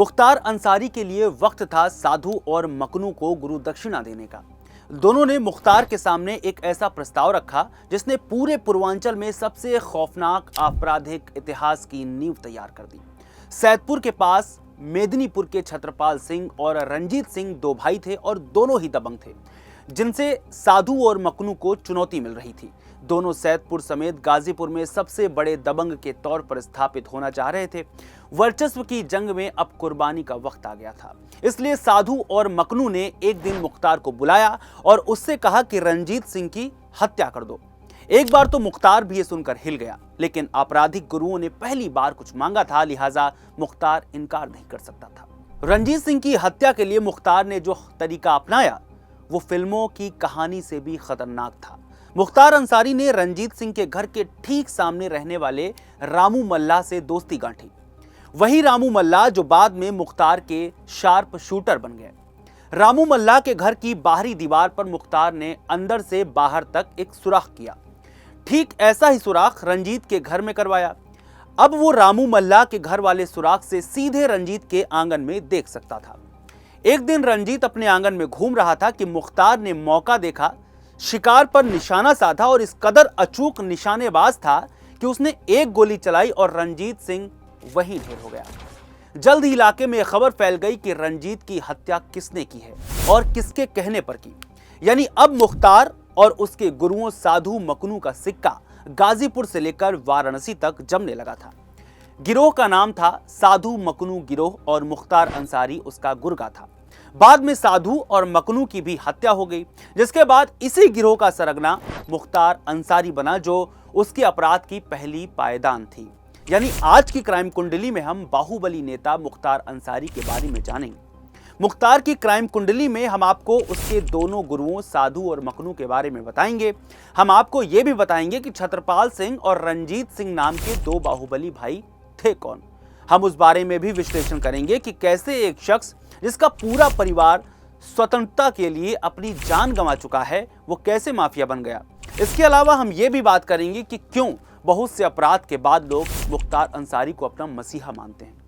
मुख्तार अंसारी के लिए वक्त था साधु और मकनू को गुरु दक्षिणा देने का। दोनों ने मुख्तार के सामने एक ऐसा प्रस्ताव रखा जिसने पूरे पूर्वांचल में सबसे खौफनाक आपराधिक इतिहास की नींव तैयार कर दी। सैदपुर के पास मेदिनीपुर के छत्रपाल सिंह और रंजीत सिंह दो भाई थे और दोनों ही दबंग थे, जिनसे साधु और मकनू को चुनौती मिल रही थी। दोनों सैदपुर समेत गाजीपुर में सबसे बड़े दबंग के तौर पर स्थापित होना चाह रहे थे। वर्चस्व की जंग में अब कुर्बानी का वक्त आ गया था। इसलिए साधु और मकनू ने एक दिन मुख्तार को बुलाया और उससे कहा कि रंजीत सिंह की हत्या कर दो। एक बार तो मुख्तार भी ये सुनकर हिल गया, लेकिन आपराधिक गुरुओं ने पहली बार कुछ मांगा था, लिहाजा मुख्तार इनकार नहीं कर सकता था। रंजीत सिंह की हत्या के लिए मुख्तार ने जो तरीका अपनाया वो फिल्मों की कहानी से भी खतरनाक था। मुख्तार अंसारी ने रंजीत सिंह के घर के ठीक सामने रहने वाले रामू मल्ला से दोस्ती गांठी। वही रामू मल्ला जो बाद में मुख्तार के शार्प शूटर बन गए। रामू मल्ला के घर की बाहरी दीवार पर मुख्तार ने अंदर से बाहर तक एक सुराख किया। ठीक ऐसा ही सुराख रंजीत के घर में करवाया। अब वो रामू मल्ला के घर वाले सुराख से सीधे रंजीत के आंगन में देख सकता था। एक दिन रंजीत अपने आंगन में घूम रहा था कि मुख्तार ने मौका देखा, शिकार पर निशाना साधा और इस कदर अचूक निशानेबाज था कि उसने एक गोली चलाई और रंजीत सिंह वहीं ढेर हो गया। जल्द ही इलाके में खबर फैल गई कि रंजीत की हत्या किसने की है और किसके कहने पर की। यानी अब मुख्तार और उसके गुरुओं साधु मकनू का सिक्का गाजीपुर से लेकर वाराणसी तक जमने लगा था। गिरोह का नाम था साधु मकनू गिरोह और मुख्तार अंसारी उसका गुर्गा था। बाद में साधु और मकनू की भी हत्या हो गई, जिसके बाद इसी गिरोह का सरगना मुख्तार अंसारी बना, जो उसके अपराध की पहली पायदान थी। यानी आज की क्राइम कुंडली में हम बाहुबली नेता मुख्तार अंसारी के बारे में जानेंगे। मुख्तार की क्राइम कुंडली में हम आपको उसके दोनों गुरुओं साधु और मकनू के बारे में बताएंगे। हम आपको यह भी बताएंगे कि छत्रपाल सिंह और रंजीत सिंह नाम के दो बाहुबली भाई थे कौन। हम उस बारे में भी विश्लेषण करेंगे कि कैसे एक शख्स जिसका पूरा परिवार स्वतंत्रता के लिए अपनी जान गंवा चुका है, वो कैसे माफिया बन गया। इसके अलावा हम ये भी बात करेंगे कि क्यों बहुत से अपराध के बाद लोग मुख्तार अंसारी को अपना मसीहा मानते हैं।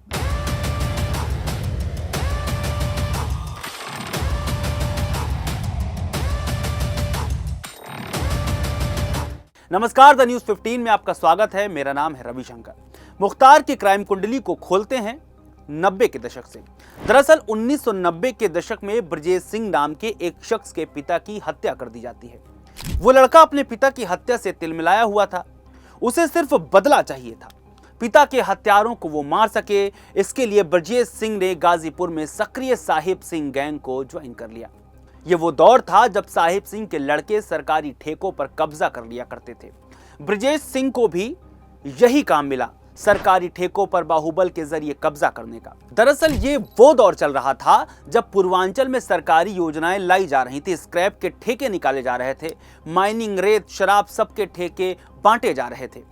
नमस्कार, द न्यूज़ 15 में आपका स्वागत है। मेरा नाम है रविशंकर। मुख्तार की क्राइम कुंडली को खोलते हैं 90 के दशक से। दरअसल 1990 के दशक में ब्रजेश सिंह नाम के एक शख्स के पिता की हत्या कर दी जाती है। वो लड़का अपने पिता की हत्या से तिलमिलाया हुआ था। उसे सिर्फ बदला चाहिए था। पिता के हत्यारों को वो मार सके, इसके लिए ब्रजेश सिंह ने गाजीपुर में सक्रिय साहिब सिंह गैंग को ज्वाइन कर लिया। ये वो दौर था जब साहिब सिंह के लड़के सरकारी ठेकों पर कब्जा कर लिया करते थे। ब्रजेश सिंह को भी यही काम मिला, सरकारी ठेकों पर बाहुबल के जरिए कब्जा करने का। दरअसल ये वो दौर चल रहा था जब पूर्वांचल में सरकारी योजनाएं लाई जा रही थी, स्क्रैप के ठेके निकाले जा रहे थे, माइनिंग, रेत, शराब, सबके ठेके बांटे जा रहे थे।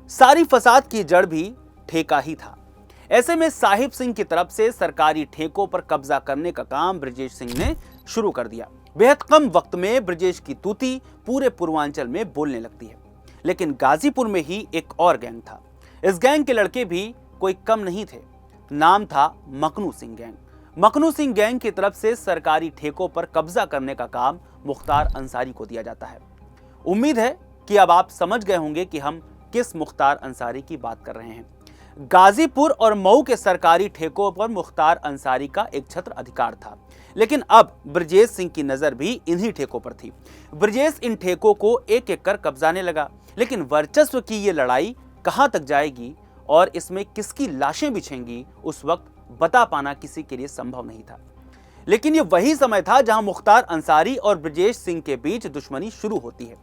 सारी फसाद की जड़ भी ठेका ही था। ऐसे में साहिब सिंह की तरफ से सरकारी ठेकों पर कब्जा करने का काम ब्रजेश सिंह ने शुरू कर दिया। बेहद कम वक्त में ब्रजेश की तूती पूरे पूर्वांचल में बोलने लगती है। लेकिन गाजीपुर में ही एक और गैंग था। इस गैंग के लड़के भी कोई कम नहीं थे। नाम था मकनू सिंह गैंग। मकनू सिंह गैंग की तरफ से सरकारी ठेकों पर कब्जा करने का काम मुख्तार अंसारी को दिया जाता है। उम्मीद है कि अब आप समझ गए होंगे कि हम किस मुख्तार अंसारी की बात कर रहे हैं। गाजीपुर और मऊ के सरकारी ठेकों पर मुख्तार अंसारी का एक छत्र अधिकार था, लेकिन अब ब्रजेश सिंह की नजर भी इन्हीं ठेकों पर थी। ब्रजेश इन ठेकों को एक एक कर कब्जाने लगा, लेकिन वर्चस्व की ये लड़ाई कहां तक जाएगी और इसमें किसकी लाशें बिछेंगी, उस वक्त बता पाना किसी के लिए संभव नहीं था। लेकिन ये वही समय था जहां मुख्तार अंसारी और ब्रजेश सिंह के बीच दुश्मनी शुरू होती है,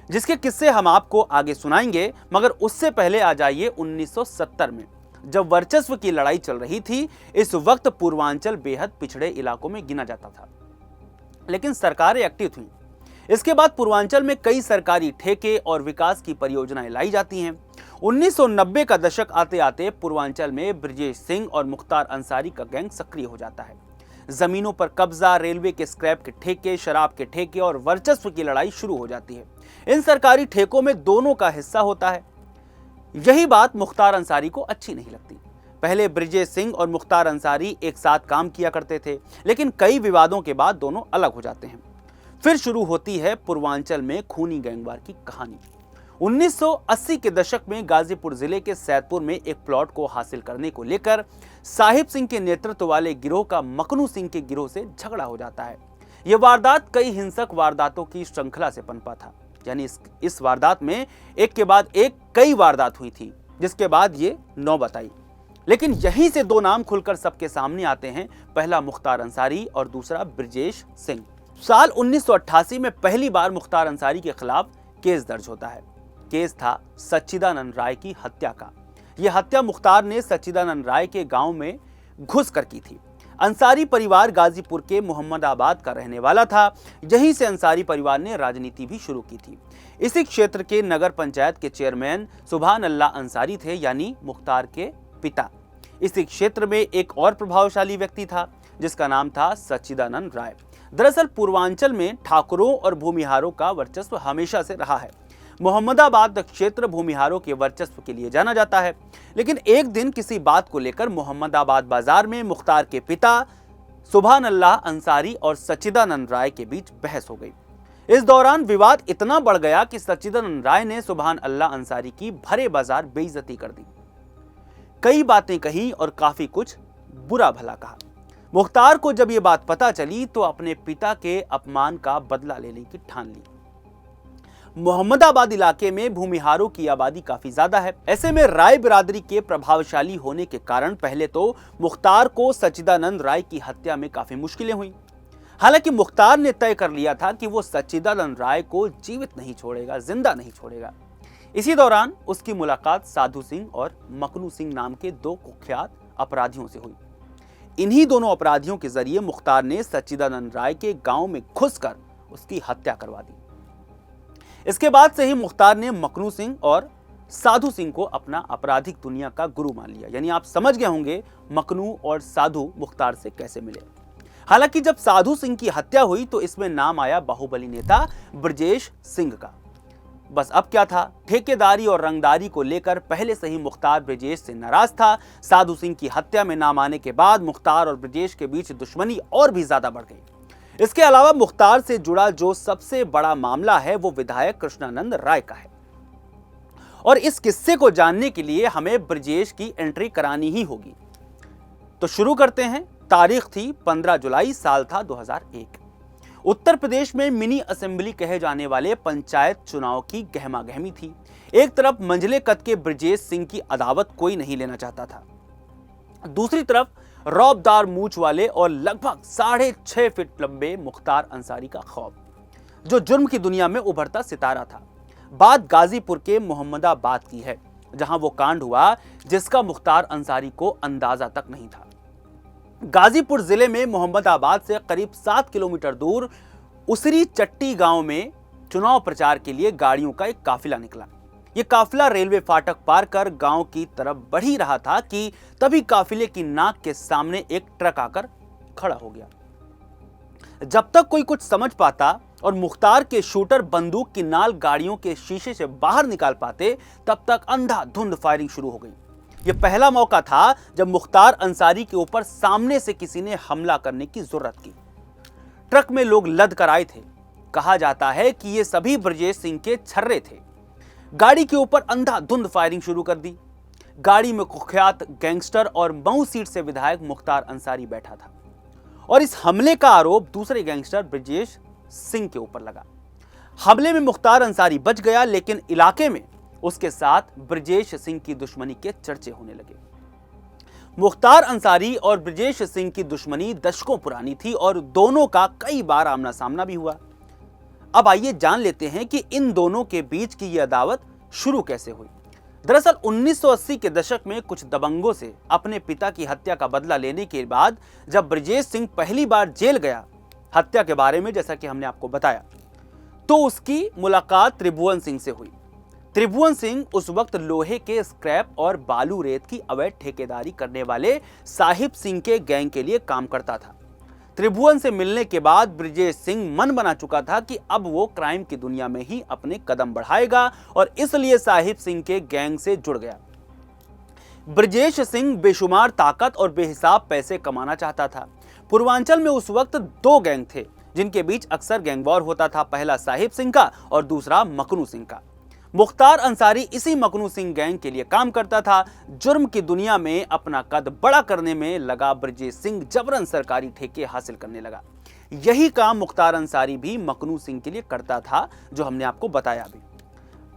जिसके किस्से हम आपको आगे सुनाएंगे। मगर उससे पहले आ जाइए 1970 में, जब वर्चस्व की लड़ाई चल रही थी। इस वक्त पूर्वांचल बेहद पिछड़े इलाकों में गिना जाता था, लेकिन सरकारें एक्टिव थीं। इसके बाद पूर्वांचल में कई सरकारी ठेके और विकास की परियोजनाएं लाई जाती हैं। 1990 का दशक आते आते पूर्वांचल में ब्रजेश सिंह और मुख्तार अंसारी का गैंग सक्रिय हो जाता है। जमीनों पर कब्जा, रेलवे के स्क्रैप के ठेके, शराब के ठेके और वर्चस्व की लड़ाई शुरू हो जाती है। इन सरकारी ठेकों में दोनों का हिस्सा होता है। यही बात मुख्तार अंसारी को अच्छी नहीं लगती। पहले ब्रजेश सिंह और मुख्तार अंसारी एक साथ काम किया करते थे, लेकिन कई विवादों के बाद दोनों अलग हो जाते हैं। फिर शुरू होती है पूर्वांचल में खूनी गैंगवार की कहानी। 1980 के दशक में गाजीपुर जिले के सैदपुर में एक प्लॉट को हासिल करने को लेकर साहिब सिंह के नेतृत्व वाले गिरोह का मकनू सिंह के गिरोह से झगड़ा हो जाता है। यह वारदात कई हिंसक वारदातों की श्रृंखला से पनपा था, यानी इस वारदात में एक के बाद एक कई वारदात हुई थी, जिसके बाद ये नौबत आई। लेकिन यहीं से दो नाम खुलकर सबके सामने आते हैं, पहला मुख्तार अंसारी और दूसरा ब्रजेश सिंह। साल 1988 में पहली बार मुख्तार अंसारी के खिलाफ केस दर्ज होता है। केस था सच्चिदानंद राय की हत्या का। यह हत्या मुख्तार ने सच्चिदानंद राय के गांव में घुसकर की थी। अंसारी परिवार गाजीपुर के मोहम्मदाबाद का रहने वाला था। यहीं से अंसारी परिवार ने राजनीति भी शुरू की थी। इसी क्षेत्र के नगर पंचायत के चेयरमैन सुभान अल्लाह अंसारी थे, यानी मुख्तार के पिता। इसी क्षेत्र में एक और प्रभावशाली व्यक्ति था जिसका नाम था सच्चिदानंद राय। दरअसल पूर्वांचल में ठाकुरों और भूमिहारों का वर्चस्व हमेशा से रहा है। मोहम्मदाबाद क्षेत्र भूमिहारों के वर्चस्व के लिए जाना जाता है। लेकिन एक दिन किसी बात को लेकर मोहम्मदाबाद बाजार में मुख्तार के पिता सुभान अल्लाह अंसारी और सच्चिदानंद राय के बीच बहस हो गई। इस दौरान विवाद इतना बढ़ गया कि सच्चिदानंद राय ने सुभान अल्लाह अंसारी की भरे बाजार बेइज्जती कर दी, कई बातें कही और काफी कुछ बुरा भला कहा। मुख्तार को जब यह बात पता चली तो अपने पिता के अपमान का बदला लेने की ठान ली। मोहम्मदाबाद इलाके में भूमिहारों की आबादी काफी ज्यादा है। ऐसे में राय बिरादरी के प्रभावशाली होने के कारण पहले तो मुख्तार को सच्चिदानंद राय की हत्या में काफी मुश्किलें हुई। हालांकि मुख्तार ने तय कर लिया था कि वो सच्चिदानंद राय को जीवित नहीं छोड़ेगा, जिंदा नहीं छोड़ेगा। इसी दौरान उसकी मुलाकात साधु सिंह और मकनू सिंह नाम के दो कुख्यात अपराधियों से हुई। इन्हीं दोनों अपराधियों के जरिए मुख्तार ने सच्चिदानंद राय के गांव में घुसकर उसकी हत्या करवा दी। इसके बाद से ही मुख्तार ने मकनू सिंह और साधु सिंह को अपना आपराधिक दुनिया का गुरु मान लिया। यानी आप समझ गए होंगे मकनू और साधु मुख्तार से कैसे मिले। हालांकि जब साधु सिंह की हत्या हुई तो इसमें नाम आया बाहुबली नेता ब्रजेश सिंह का। बस अब क्या था, ठेकेदारी और रंगदारी को लेकर पहले से ही मुख्तार ब्रजेश से नाराज था। साधु सिंह की हत्या में नाम आने के बाद मुख्तार और ब्रजेश के बीच दुश्मनी और भी ज्यादा बढ़ गई। इसके अलावा मुख्तार से जुड़ा जो सबसे बड़ा मामला है वो विधायक कृष्णानंद राय का है। और इस किस्से को जानने के लिए हमें ब्रजेश की एंट्री करानी ही होगी। तो शुरू करते हैं। तारीख थी 15 जुलाई, साल था 2001। उत्तर प्रदेश में मिनी असेंबली कहे जाने वाले पंचायत चुनाव की गहमा गहमी थी। एक तरफ मंझले कद के ब्रजेश सिंह की अदावत कोई नहीं लेना चाहता था, दूसरी तरफ रौबदार मूंछ वाले और लगभग 6.5 फीट लंबे मुख्तार अंसारी का खौफ, जो जुर्म की दुनिया में उभरता सितारा था। बात गाजीपुर के मोहम्मदाबाद की है, जहां वो कांड हुआ जिसका मुख्तार अंसारी को अंदाजा तक नहीं था। गाजीपुर जिले में मोहम्मदाबाद से करीब 7 किलोमीटर दूर उसरी चट्टी गांव में चुनाव प्रचार के लिए गाड़ियों का एक काफिला निकला। यह काफिला रेलवे फाटक पार कर गांव की तरफ बढ़ ही रहा था कि तभी काफिले की नाक के सामने एक ट्रक आकर खड़ा हो गया। जब तक कोई कुछ समझ पाता और मुख्तार के शूटर बंदूक की नाल गाड़ियों के शीशे से बाहर निकाल पाते, तब तक अंधाधुंध फायरिंग शुरू हो गई। यह पहला मौका था जब मुख्तार अंसारी के ऊपर सामने से किसी ने हमला करने की जरूरत की। ट्रक में लोग लद कर आए थे। कहा जाता है कि ये सभी ब्रजेश सिंह के छर्रे थे। गाड़ी के ऊपर अंधाधुंध फायरिंग शुरू कर दी। गाड़ी में कुख्यात गैंगस्टर और मऊ सीट से विधायक मुख्तार अंसारी बैठा था और इस हमले का आरोप दूसरे गैंगस्टर ब्रजेश सिंह के ऊपर लगा। हमले में मुख्तार अंसारी बच गया, लेकिन इलाके में उसके साथ ब्रजेश सिंह की दुश्मनी के चर्चे होने लगे। मुख्तार अंसारी और ब्रजेश सिंह की दुश्मनी दशकों पुरानी थी और दोनों का कई बार आमना सामना भी हुआ। अब आइए जान लेते हैं कि इन दोनों के बीच की यह अदावत शुरू कैसे हुई। दरअसल 1980 के दशक में कुछ दबंगों से अपने पिता की हत्या का बदला लेने के बाद जब ब्रजेश सिंह पहली बार जेल गया, हत्या के बारे में जैसा कि हमने आपको बताया, तो उसकी मुलाकात त्रिभुवन सिंह से हुई। त्रिभुवन सिंह उस वक्त लोहे के स्क्रैप और बालू रेत की अवैध ठेकेदारी करने वाले साहिब सिंह के गैंग के लिए काम करता था। त्रिभुवन से मिलने के बाद ब्रजेश सिंह मन बना चुका था कि अब वो क्राइम की दुनिया में ही अपने कदम बढ़ाएगा और इसलिए साहिब सिंह के गैंग से जुड़ गया। ब्रजेश सिंह बेशुमार ताकत और बेहिसाब पैसे कमाना चाहता था। पूर्वांचल में उस वक्त दो गैंग थे जिनके बीच अक्सर गैंग वॉर होता था, पहला साहिब सिंह का और दूसरा मकनू सिंह का। मुख्तार अंसारी इसी मकनू सिंह गैंग के लिए काम करता था। जुर्म की दुनिया में अपना कद बड़ा करने में लगा ब्रजेश सिंह जबरन सरकारी ठेके हासिल करने लगा। यही काम मुख्तार अंसारी भी मकनू सिंह के लिए करता था, जो हमने आपको बताया भी।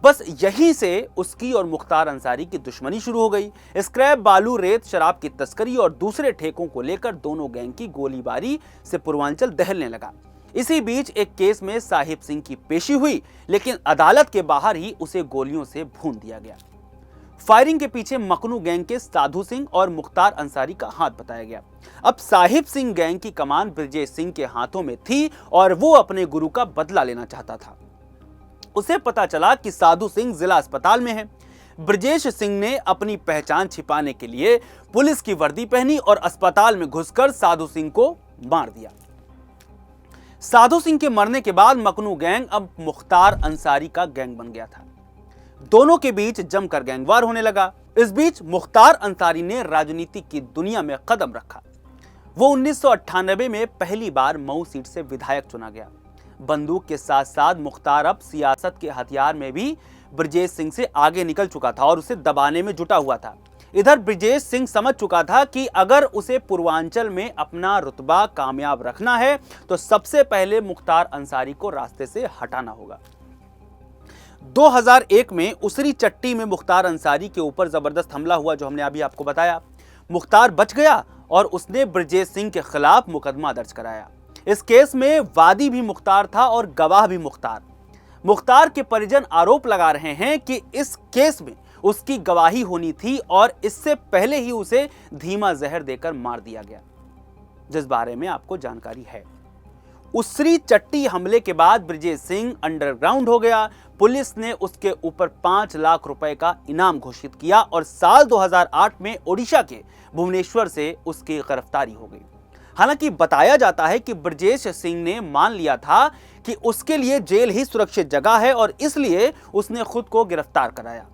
बस यहीं से उसकी और मुख्तार अंसारी की दुश्मनी शुरू हो गई। स्क्रैप, बालू, रेत, शराब की तस्करी और दूसरे ठेकों को लेकर दोनों गैंग की गोलीबारी से पूर्वांचल दहलने लगा। इसी बीच एक केस में साहिब सिंह की पेशी हुई, लेकिन अदालत के बाहर ही उसे गोलियों से भून दिया गया। फायरिंग के पीछे मकनू गैंग के साधु सिंह और मुख्तार अंसारी का हाथ बताया गया। अब साहिब सिंह गैंग की कमान ब्रजेश सिंह के हाथों में थी और वो अपने गुरु का बदला लेना चाहता था। उसे पता चला कि साधु सिंह जिला अस्पताल में है। ब्रजेश सिंह ने अपनी पहचान छिपाने के लिए पुलिस की वर्दी पहनी और अस्पताल में घुसकर साधु सिंह को मार दिया। साधु सिंह के मरने के बाद मकनू गैंग अब मुख्तार अंसारी का गैंग बन गया था। दोनों के बीच जमकर गैंगवार होने लगा। इस बीच मुख्तार अंसारी ने राजनीति की दुनिया में कदम रखा। वो 1998 में पहली बार मऊ सीट से विधायक चुना गया। बंदूक के साथ साथ मुख्तार अब सियासत के हथियार में भी ब्रजेश सिंह से आगे निकल चुका था और उसे दबाने में जुटा हुआ था। इधर ब्रजेश सिंह समझ चुका था कि अगर उसे पूर्वांचल में अपना रुतबा कामयाब रखना है तो सबसे पहले मुख्तार अंसारी को रास्ते से हटाना होगा। 2001 में उसरी चट्टी में मुख्तार अंसारी के ऊपर जबरदस्त हमला हुआ, जो हमने अभी आपको बताया। मुख्तार बच गया और उसने ब्रजेश सिंह के खिलाफ मुकदमा दर्ज कराया। इस केस में वादी भी मुख्तार था और गवाह भी मुख्तार। मुख्तार के परिजन आरोप लगा रहे हैं कि इस केस में उसकी गवाही होनी थी और इससे पहले ही उसे धीमा जहर देकर मार दिया गया, जिस बारे में आपको जानकारी है। उसरी चट्टी हमले के बाद ब्रजेश सिंह अंडरग्राउंड हो गया। पुलिस ने उसके ऊपर 5 लाख रुपए का इनाम घोषित किया और साल 2008 में ओडिशा के भुवनेश्वर से उसकी गिरफ्तारी हो गई। हालांकि बताया जाता है कि ब्रजेश सिंह ने मान लिया था कि उसके लिए जेल ही सुरक्षित जगह है और इसलिए उसने खुद को गिरफ्तार कराया।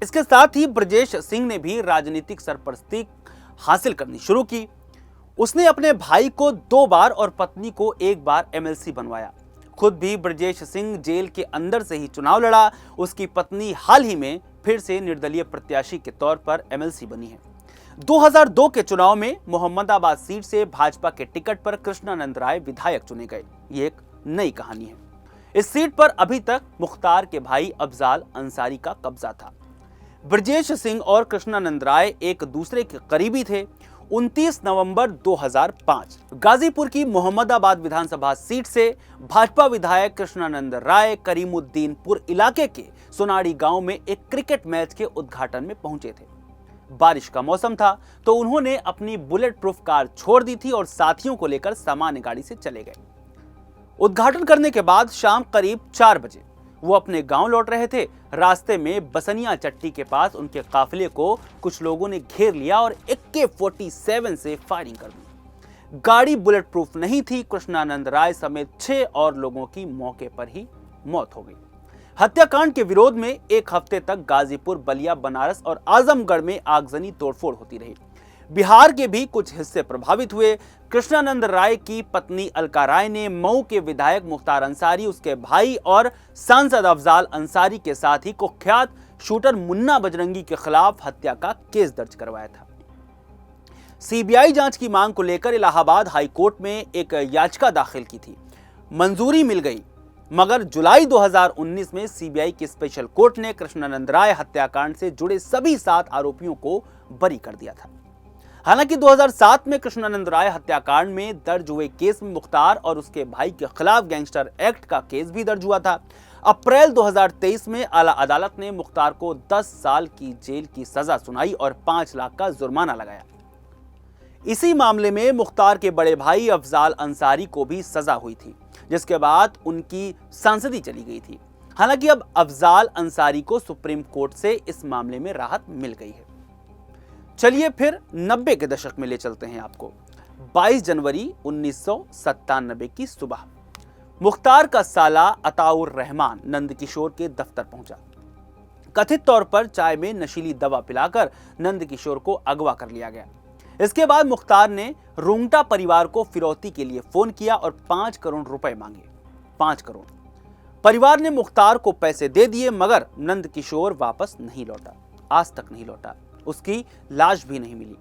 इसके साथ ही ब्रजेश सिंह ने भी राजनीतिक सरपरस्ती हासिल करनी शुरू की। उसने अपने भाई को 2 बार और पत्नी को 1 बार एमएलसी बनवाया। खुद भी ब्रजेश सिंह जेल के अंदर से ही चुनाव लड़ा। उसकी पत्नी हाल ही में फिर से निर्दलीय प्रत्याशी के तौर पर एमएलसी बनी है। 2002 के चुनाव में मोहम्मदाबाद सीट से भाजपा के टिकट पर कृष्णानंद राय विधायक चुने गए। ये एक नई कहानी है। इस सीट पर अभी तक मुख्तार के भाई अफजाल अंसारी का कब्जा था। ब्रजेश सिंह और कृष्णानंद राय एक दूसरे के करीबी थे। 29 नवंबर 2005 गाजीपुर की मोहम्मदाबाद विधानसभा सीट से भाजपा विधायक कृष्णानंद राय करीमुद्दीनपुर इलाके के सोनाड़ी गांव में एक क्रिकेट मैच के उद्घाटन में पहुंचे थे। बारिश का मौसम था तो उन्होंने अपनी बुलेट प्रूफ कार छोड़ दी थी और साथियों को लेकर सामान्य गाड़ी से चले गए। उद्घाटन करने के बाद शाम करीब 4 बजे वो अपने गांव लौट रहे थे। रास्ते में बसनिया चट्टी के पास उनके काफिले को कुछ लोगों ने घेर लिया और AK-47 से फायरिंग कर दी। गाड़ी बुलेट प्रूफ नहीं थी। कृष्णानंद राय समेत 6 और लोगों की मौके पर ही मौत हो गई। हत्याकांड के विरोध में 1 हफ्ते तक गाजीपुर, बलिया, बनारस और आजमगढ़ में आगजनी तोड़फोड़ होती रही। बिहार के भी कुछ हिस्से प्रभावित हुए। कृष्णानंद राय की पत्नी अलका राय ने मऊ के विधायक मुख्तार अंसारी, उसके भाई और सांसद अफजाल अंसारी के साथ ही कुख्यात शूटर मुन्ना बजरंगी के खिलाफ हत्या का केस दर्ज करवाया था। सीबीआई जांच की मांग को लेकर इलाहाबाद हाई कोर्ट में एक याचिका दाखिल की थी। मंजूरी मिल गई, मगर जुलाई 2019 में सीबीआई की स्पेशल कोर्ट ने कृष्णानंद राय हत्याकांड से जुड़े सभी 7 आरोपियों को बरी कर दिया था। हालांकि 2007 में कृष्णानंद राय हत्याकांड में दर्ज हुए केस में मुख्तार और उसके भाई के खिलाफ गैंगस्टर एक्ट का केस भी दर्ज हुआ था। अप्रैल 2023 में आला अदालत ने मुख्तार को 10 साल की जेल की सजा सुनाई और 5 लाख का जुर्माना लगाया। इसी मामले में मुख्तार के बड़े भाई अफजाल अंसारी को भी सजा हुई थी, जिसके बाद उनकी सांसदी चली गई थी। हालांकि अब अफजाल अंसारी को सुप्रीम कोर्ट से इस मामले में राहत मिल गई है। चलिए फिर 90 के दशक में ले चलते हैं आपको। 22 जनवरी 1997 की सुबह मुख्तार का साला अताउर रहमान नंदकिशोर के दफ्तर पहुंचा। कथित तौर पर चाय में नशीली दवा पिलाकर नंदकिशोर को अगवा कर लिया गया। इसके बाद मुख्तार ने रुंगटा परिवार को फिरौती के लिए फोन किया और 5 करोड़ रुपए मांगे। 5 करोड़। परिवार ने मुख्तार को पैसे दे दिए, मगर नंदकिशोर वापस नहीं लौटा, आज तक नहीं लौटा। उसकी लाश भी नहीं मिली।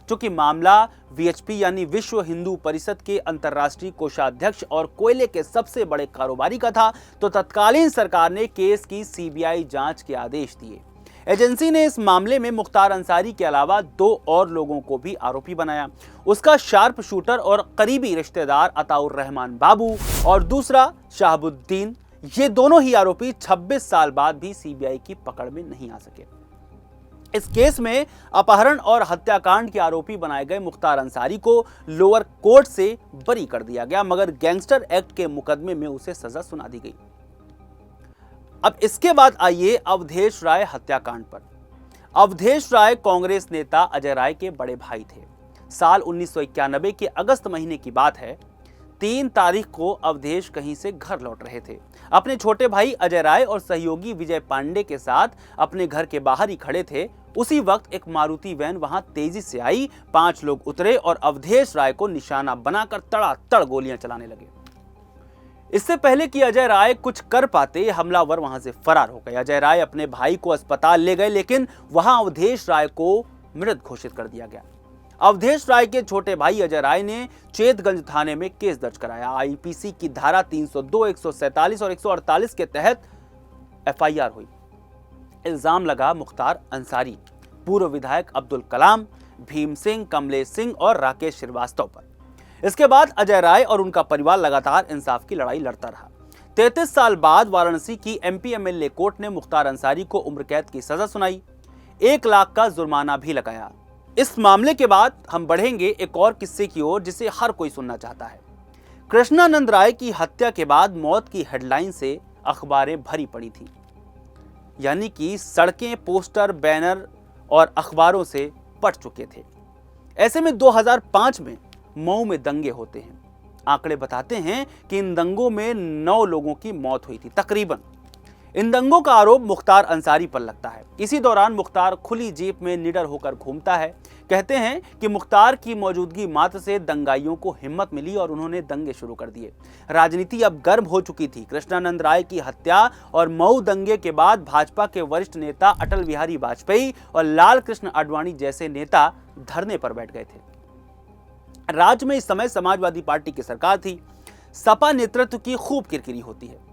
चूंकि मामला वीएचपी यानी विश्व हिंदू परिषद के अंतर्राष्ट्रीय कोषाध्यक्ष और कोयले के सबसे बड़े कारोबारी का था, तो तत्कालीन सरकार ने केस की सीबीआई जांच के आदेश दिए। एजेंसी ने इस मामले में मुख्तार अंसारी के अलावा 2 और लोगों को भी आरोपी बनाया। उसका शार्प शूटर और करीबी रिश्तेदार अताउर रहमान बाबू और दूसरा शाहबुद्दीन, ये दोनों ही आरोपी 26 साल बाद भी सीबीआई की पकड़ में नहीं आ सके। इस केस में अपहरण और हत्याकांड के आरोपी बनाए गए मुख्तार अंसारी को लोअर कोर्ट से बरी कर दिया गया, मगर गैंगस्टर एक्ट के मुकदमे में उसे सजा सुना दी गई। अब इसके बाद आइए अवधेश राय हत्याकांड पर। अवधेश राय कांग्रेस नेता अजय राय के बड़े भाई थे। साल 1991 के अगस्त महीने की बात है। 3 तारीख को अवधेश कहीं से घर लौट रहे थे। अपने छोटे भाई अजय राय और सहयोगी विजय पांडे के साथ अपने घर के बाहर ही खड़े थे। उसी वक्त एक मारुति वैन वहां तेजी से आई। 5 लोग उतरे और अवधेश राय को निशाना बनाकर तड़ातड़ गोलियां चलाने लगे। इससे पहले कि अजय राय कुछ कर पाते, हमलावर वहां से फरार हो गए। अजय राय अपने भाई को अस्पताल ले गए, लेकिन वहां अवधेश राय को मृत घोषित कर दिया गया। अवधेश राय के छोटे भाई अजय राय ने चेतगंज थाने में केस दर्ज कराया। आईपीसी की धारा 302, 147 और 148 के तहत एफआईआर हुई। इल्जाम लगा मुख्तार अंसारी, पूर्व विधायक अब्दुल कलाम, भीम सिंह, कमलेश सिंह और राकेश श्रीवास्तव पर। इसके बाद अजय राय और उनका परिवार लगातार इंसाफ की लड़ाई लड़ता रहा। 33 साल बाद वाराणसी की एमपी एमएलए कोर्ट ने मुख्तार अंसारी को उम्र कैद की सजा सुनाई, 1 लाख का जुर्माना भी लगाया। इस मामले के बाद हम बढ़ेंगे एक और किस्से की ओर, जिसे हर कोई सुनना चाहता है। कृष्णानंद राय की हत्या के बाद मौत की हेडलाइन से अखबारें भरी पड़ी थी, यानी कि सड़कें, पोस्टर, बैनर और अखबारों से पट चुके थे। ऐसे में 2005 में मऊ में दंगे होते हैं। आंकड़े बताते हैं कि इन दंगों में 9 लोगों की मौत हुई थी तकरीबन। इन दंगों का आरोप मुख्तार अंसारी पर लगता है। इसी दौरान मुख्तार खुली जीप में निडर होकर घूमता है। कहते हैं कि मुख्तार की मौजूदगी मात्र से दंगाइयों को हिम्मत मिली और उन्होंने दंगे शुरू कर दिए। राजनीति अब गर्म हो चुकी थी। कृष्णानंद राय की हत्या और मऊ दंगे के बाद भाजपा के वरिष्ठ नेता अटल बिहारी वाजपेयी और लाल कृष्ण आडवाणी जैसे नेता धरने पर बैठ गए थे। राज्य में इस समय समाजवादी पार्टी की सरकार थी। सपा नेतृत्व की खूब किरकिरी होती है।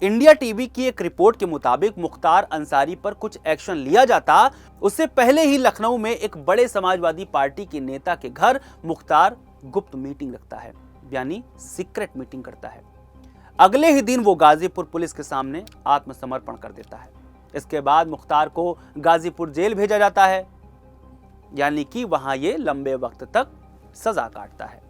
इंडिया टीवी की एक रिपोर्ट के मुताबिक मुख्तार अंसारी पर कुछ एक्शन लिया जाता, उससे पहले ही लखनऊ में एक बड़े समाजवादी पार्टी के नेता के घर मुख्तार गुप्त मीटिंग रखता है, यानी सीक्रेट मीटिंग करता है। अगले ही दिन वो गाजीपुर पुलिस के सामने आत्मसमर्पण कर देता है। इसके बाद मुख्तार को गाजीपुर जेल भेजा जाता है, यानी कि वहां ये लंबे वक्त तक सजा काटता है।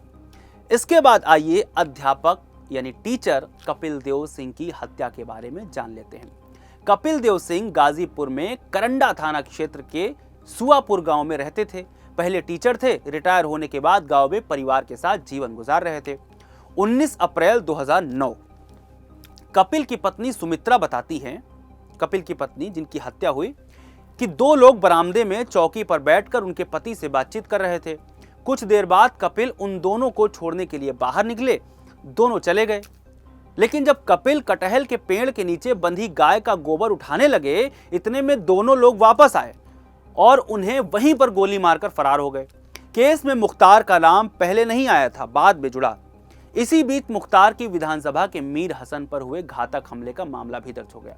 इसके बाद आइए अध्यापक यानी टीचर कपिल देव सिंह की हत्या के बारे में जान लेते हैं। कपिल देव सिंह गाजीपुर में करंडा थाना क्षेत्र के सुआपुर गांव में रहते थे। पहले टीचर थे, रिटायर होने के बाद गांव में परिवार के साथ जीवन गुजार रहे थे। 19 अप्रैल 2009 कपिल की पत्नी सुमित्रा बताती हैं, कपिल की पत्नी जिनकी हत्या हुई, कि 2 लोग बरामदे में चौकी पर बैठकर उनके पति से बातचीत कर रहे थे। कुछ देर बाद कपिल उन दोनों को छोड़ने के लिए बाहर निकले। दोनों चले गए, लेकिन जब कपिल कटहल के पेड़ के नीचे बंधी गाय का गोबर उठाने लगे, इतने में दोनों लोग वापस आए और उन्हें वहीं पर गोली मारकर फरार हो गए। केस में मुख्तार का नाम पहले नहीं आया था, बाद में जुड़ा। इसी बीच मुख्तार की विधानसभा के मीर हसन पर हुए घातक हमले का मामला भी दर्ज हो गया।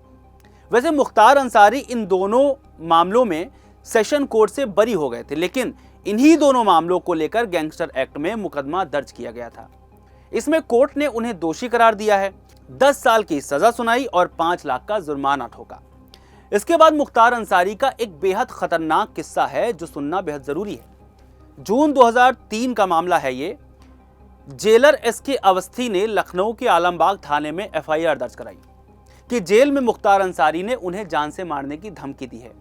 वैसे मुख्तार अंसारी इन दोनों मामलों में सेशन कोर्ट से बरी हो गए थे, लेकिन इन्हीं दोनों मामलों को लेकर गैंगस्टर एक्ट में मुकदमा दर्ज किया गया था। इसमें कोर्ट ने उन्हें दोषी करार दिया है, 10 साल की सजा सुनाई और 5 लाख का जुर्माना ठोका। इसके बाद मुख्तार अंसारी का एक बेहद खतरनाक किस्सा है जो सुनना बेहद जरूरी है। जून 2003 का मामला है ये। जेलर एसके अवस्थी ने लखनऊ के आलमबाग थाने में एफआईआर दर्ज कराई कि जेल में मुख्तार अंसारी ने उन्हें जान से मारने की धमकी दी है।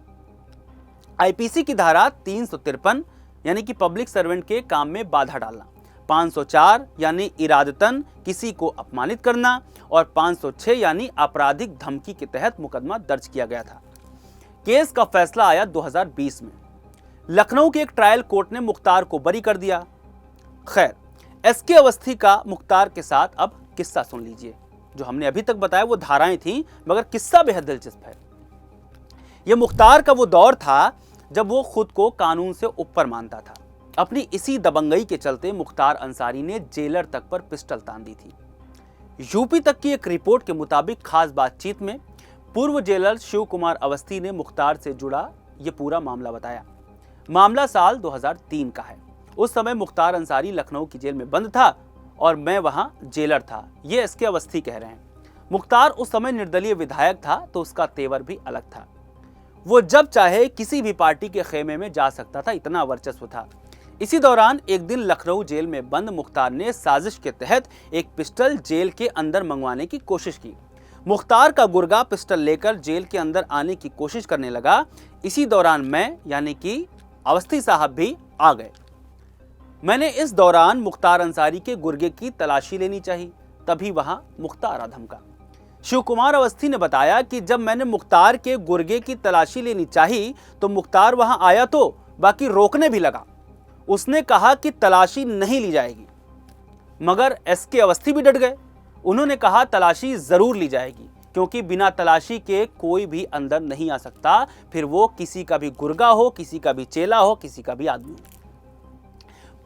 आईपीसी की धारा 353 यानी कि पब्लिक सर्वेंट के काम में बाधा डालना, 504 यानी इरादतन किसी को अपमानित करना और 506 यानी आपराधिक धमकी के तहत मुकदमा दर्ज किया गया था। केस का फैसला आया 2020 में। लखनऊ के एक ट्रायल कोर्ट ने मुख्तार को बरी कर दिया। खैर, एसके अवस्थी का मुख्तार के साथ अब किस्सा सुन लीजिए। जो हमने अभी तक बताया वो धाराएं थी, मगर किस्सा बेहद दिलचस्प है। यह मुख्तार का वो दौर था जब वो खुद को कानून से ऊपर मानता था। अपनी इसी दबंगई के चलते मुख्तार अंसारी ने जेलर तक पर पिस्टल तान दी थी। यूपी तक की एक रिपोर्ट के मुताबिक खास बातचीत में पूर्व जेलर शिव कुमार अवस्थी ने मुख्तार से जुड़ा यह पूरा मामला बताया। मामला साल 2003 का है। उस समय मुख्तार अंसारी लखनऊ की जेल में बंद था और मैं वहां जेलर था, ये एसके अवस्थी कह रहे हैं। मुख्तार उस समय निर्दलीय विधायक था, तो उसका तेवर भी अलग था। वो जब चाहे किसी भी पार्टी के खेमे में जा सकता था, इतना वर्चस्व था। इसी दौरान एक दिन लखनऊ जेल में बंद मुख्तार ने साजिश के तहत एक पिस्टल जेल के अंदर मंगवाने की कोशिश की। मुख्तार का गुर्गा पिस्टल लेकर जेल के अंदर आने की कोशिश करने लगा। इसी दौरान मैं यानी कि अवस्थी साहब भी आ गए। मैंने इस दौरान मुख्तार अंसारी के गुर्गे की तलाशी लेनी चाहिए, तभी वहां मुख्तार धमका। शिव कुमार अवस्थी ने बताया कि जब मैंने मुख्तार के गुर्गे की तलाशी लेनी चाहिए तो मुख्तार वहां आया, तो बाकी रोकने भी लगा। उसने कहा कि तलाशी नहीं ली जाएगी, मगर एसके अवस्थी भी डट गए। उन्होंने कहा तलाशी जरूर ली जाएगी, क्योंकि बिना तलाशी के कोई भी अंदर नहीं आ सकता, फिर वो किसी का भी गुर्गा हो, किसी का भी चेला हो, किसी का भी आदमी हो।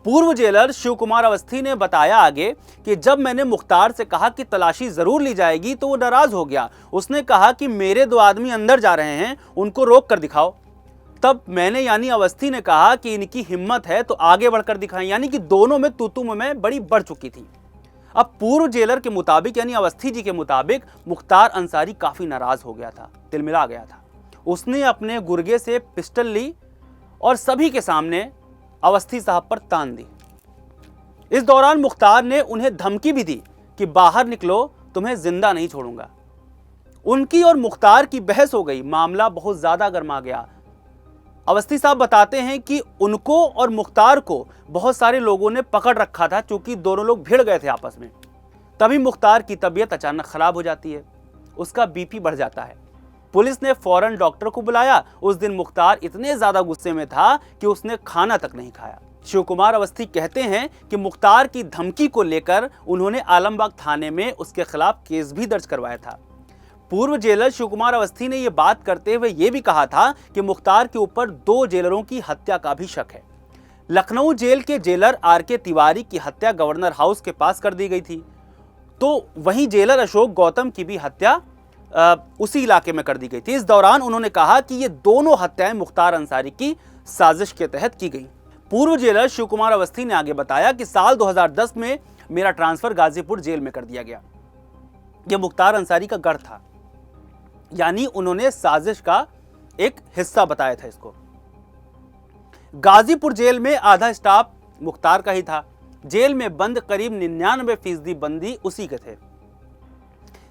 पूर्व जेलर शिव कुमार अवस्थी ने बताया आगे कि जब मैंने मुख्तार से कहा कि तलाशी जरूर ली जाएगी तो वो नाराज हो गया। उसने कहा कि मेरे 2 आदमी अंदर जा रहे हैं, उनको रोक कर दिखाओ। तब मैंने यानी अवस्थी ने कहा कि इनकी हिम्मत है तो आगे बढ़कर दिखाएं, यानी कि दोनों में तू में बड़ी बढ़ चुकी थी। अब पूर्व जेलर के मुताबिक यानी अवस्थी जी के मुताबिक मुख्तार अंसारी काफी नाराज हो गया था, तिलमिला गया था। उसने अपने गुर्गे से पिस्टल ली और सभी के सामने अवस्थी साहब पर तान दी। इस दौरान मुख्तार ने उन्हें धमकी भी दी कि बाहर निकलो, तुम्हें जिंदा नहीं छोड़ूंगा। उनकी और मुख्तार की बहस हो गई, मामला बहुत ज्यादा गर्मा गया। अवस्थी साहब बताते हैं कि उनको और मुख्तार को बहुत सारे लोगों ने पकड़ रखा था, क्योंकि दोनों लोग भिड़ गए थे आपस में। तभी मुख्तार की तबीयत अचानक खराब हो जाती है, उसका बीपी बढ़ जाता है। पुलिस ने फौरन डॉक्टर को बुलाया। उस दिन मुख्तार इतने ज्यादा गुस्से में था कि उसने खाना तक नहीं खाया। शिव कुमार अवस्थी कहते हैं कि मुख्तार की धमकी को लेकर उन्होंने आलमबाग थाने में उसके खिलाफ केस भी दर्ज करवाया था। पूर्व जेलर शिव कुमार अवस्थी ने यह बात करते हुए यह भी कहा था कि मुख्तार के ऊपर 2 जेलरों की हत्या का भी शक है। लखनऊ जेल के जेलर आर.के. तिवारी की हत्या गवर्नर हाउस के पास कर दी गई थी, तो वहीं जेलर अशोक गौतम की भी हत्या उसी इलाके में कर दी गई थी। इस दौरान उन्होंने कहा कि ये दोनों हत्याएं मुख्तार अंसारी की साजिश के तहत की गई। पूर्व जेलर शिव कुमार अवस्थी ने आगे बताया कि साल 2010 में मेरा ट्रांसफर गाजीपुर जेल में कर दिया गया। यह मुख्तार अंसारी का गढ़ था, यानी उन्होंने साजिश का एक हिस्सा बताया था इसको। गाजीपुर जेल में आधा स्टाफ मुख्तार का ही था। जेल में बंद करीब 99% बंदी उसी के थे।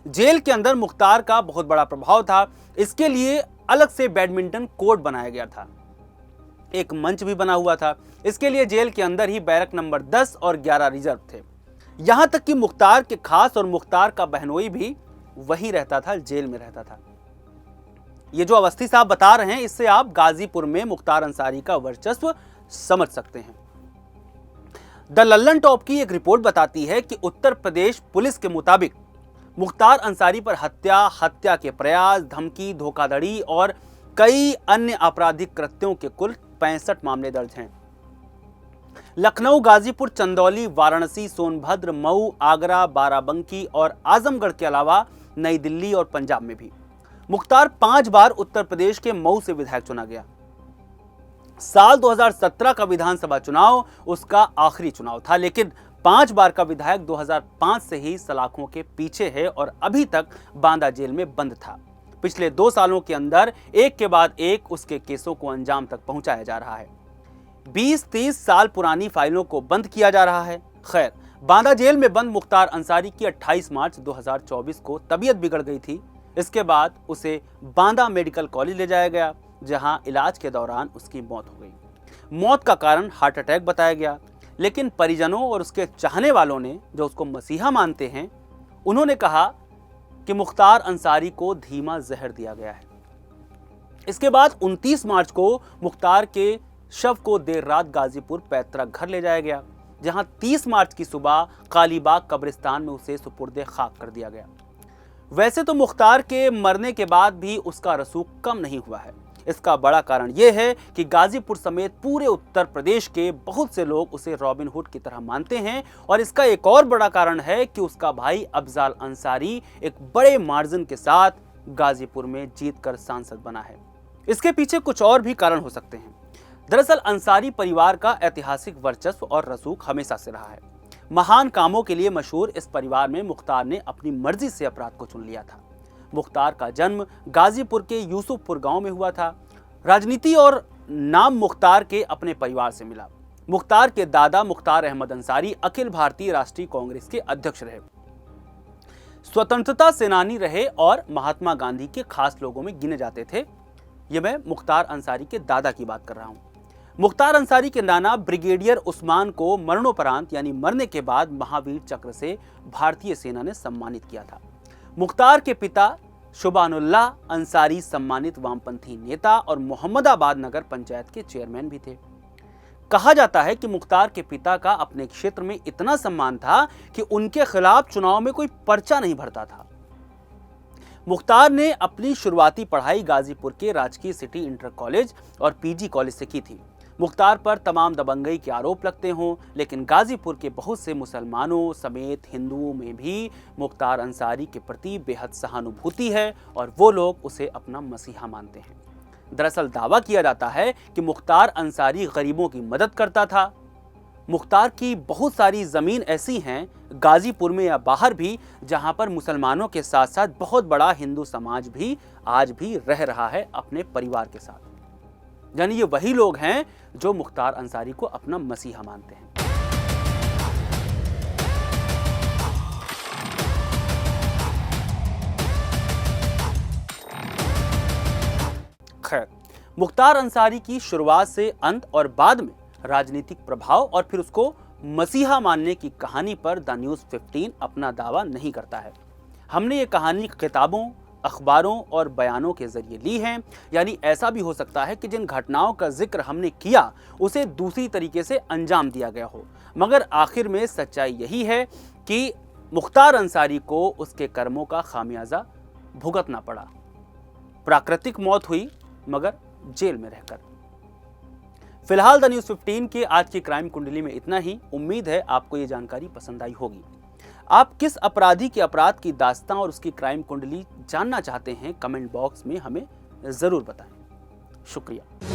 जेल के अंदर मुख्तार का बहुत बड़ा प्रभाव था। इसके लिए अलग से बैडमिंटन कोर्ट बनाया गया था, एक मंच भी बना हुआ था। इसके लिए जेल के अंदर ही बैरक नंबर 10 और 11 रिजर्व थे। यहां तक कि मुख्तार के खास और मुख्तार का बहनोई भी वहीं रहता था, जेल में रहता था। ये जो अवस्थी साहब बता रहे हैं, इससे आप गाजीपुर में मुख्तार अंसारी का वर्चस्व समझ सकते हैं। द लल्लन टॉप की एक रिपोर्ट बताती है कि उत्तर प्रदेश पुलिस के मुताबिक मुख्तार अंसारी पर हत्या के प्रयास, धमकी, धोखाधड़ी और कई अन्य आपराधिक कृत्यों के कुल 65 मामले दर्ज हैं। लखनऊ, गाजीपुर, चंदौली, वाराणसी, सोनभद्र, मऊ, आगरा, बाराबंकी और आजमगढ़ के अलावा नई दिल्ली और पंजाब में भी। मुख्तार 5 बार उत्तर प्रदेश के मऊ से विधायक चुना गया। साल 2017 का विधानसभा चुनाव उसका आखिरी चुनाव था, लेकिन 5 बार का विधायक 2005 से ही सलाखों के पीछे है और अभी तक बांदा जेल में बंद था। पिछले 2 सालों के अंदर एक के बाद एक उसके केसों को अंजाम तक पहुंचाया जा रहा है। 20-30 साल पुरानी फाइलों को बंद किया जा रहा है। खैर, बांदा जेल में बंद मुख्तार अंसारी की 28 मार्च 2024 को तबीयत बिगड़ गई थी। इसके बाद उसे बांदा मेडिकल कॉलेज ले जाया गया, जहां इलाज के दौरान उसकी मौत हो गई। मौत का कारण हार्ट अटैक बताया गया, लेकिन परिजनों और उसके चाहने वालों ने, जो उसको मसीहा मानते हैं, उन्होंने कहा कि मुख्तार अंसारी को धीमा जहर दिया गया है। इसके बाद 29 मार्च को मुख्तार के शव को देर रात गाजीपुर पैतृक घर ले जाया गया, जहां 30 मार्च की सुबह कालीबाग कब्रिस्तान में उसे सुपुर्दे खाक कर दिया गया। वैसे तो मुख्तार के मरने के बाद भी उसका रसूख कम नहीं हुआ है। इसका बड़ा कारण यह है कि गाजीपुर समेत पूरे उत्तर प्रदेश के बहुत से लोग उसे रॉबिन हुड की तरह मानते हैं, और इसका एक और बड़ा कारण है कि उसका भाई अफजाल अंसारी एक बड़े मार्जिन के साथ गाजीपुर में जीतकर सांसद बना है। इसके पीछे कुछ और भी कारण हो सकते हैं। दरअसल अंसारी परिवार का ऐतिहासिक वर्चस्व और रसूख हमेशा से रहा है। महान कामों के लिए मशहूर इस परिवार में मुख्तार ने अपनी मर्जी से अपराध को चुन लिया था। मुख्तार का जन्म गाजीपुर के यूसुफपुर गांव में हुआ था। राजनीति और नाम मुख्तार के अपने परिवार से मिला। मुख्तार के दादा मुख्तार अहमद अंसारी अखिल भारतीय राष्ट्रीय कांग्रेस के अध्यक्ष रहे, स्वतंत्रता सेनानी रहे और महात्मा गांधी के खास लोगों में गिने जाते थे। यह मैं मुख्तार अंसारी के दादा की बात कर रहा हूं। मुख्तार अंसारी के नाना ब्रिगेडियर उस्मान को मरणोपरांत यानी मरने के बाद महावीर चक्र से भारतीय सेना ने सम्मानित किया था। मुख्तार के पिता शुबानुल्लाह अंसारी सम्मानित वामपंथी नेता और मोहम्मदाबाद नगर पंचायत के चेयरमैन भी थे। कहा जाता है कि मुख्तार के पिता का अपने क्षेत्र में इतना सम्मान था कि उनके खिलाफ चुनाव में कोई पर्चा नहीं भरता था। मुख्तार ने अपनी शुरुआती पढ़ाई गाजीपुर के राजकीय सिटी इंटर कॉलेज और पीजी कॉलेज से की थी। मुख्तार पर तमाम दबंगई के आरोप लगते हों, लेकिन गाजीपुर के बहुत से मुसलमानों समेत हिंदुओं में भी मुख्तार अंसारी के प्रति बेहद सहानुभूति है और वो लोग उसे अपना मसीहा मानते हैं। दरअसल दावा किया जाता है कि मुख्तार अंसारी गरीबों की मदद करता था। मुख्तार की बहुत सारी ज़मीन ऐसी हैं गाजीपुर में या बाहर भी जहां पर मुसलमानों के साथ साथ बहुत बड़ा हिंदू समाज भी आज भी रह रहा है अपने परिवार के साथ। यानी ये वही लोग हैं जो मुख्तार अंसारी को अपना मसीहा मानते हैं। खैर, मुख्तार अंसारी की शुरुआत से अंत और बाद में राजनीतिक प्रभाव और फिर उसको मसीहा मानने की कहानी पर द न्यूज़ 15 अपना दावा नहीं करता है। हमने ये कहानी किताबों, अखबारों और बयानों के जरिए ली है। यानी ऐसा भी हो सकता है कि जिन घटनाओं का जिक्र हमने किया उसे दूसरी तरीके से अंजाम दिया गया हो, मगर आखिर में सच्चाई यही है कि मुख्तार अंसारी को उसके कर्मों का खामियाजा भुगतना पड़ा। प्राकृतिक मौत हुई मगर जेल में रहकर। फिलहाल द न्यूज़ 15 के आज की क्राइम कुंडली में इतना ही। उम्मीद है आपको ये जानकारी पसंद आई होगी। आप किस अपराधी के अपराध की दास्तां और उसकी क्राइम कुंडली जानना चाहते हैं, कमेंट बॉक्स में हमें जरूर बताएं। शुक्रिया।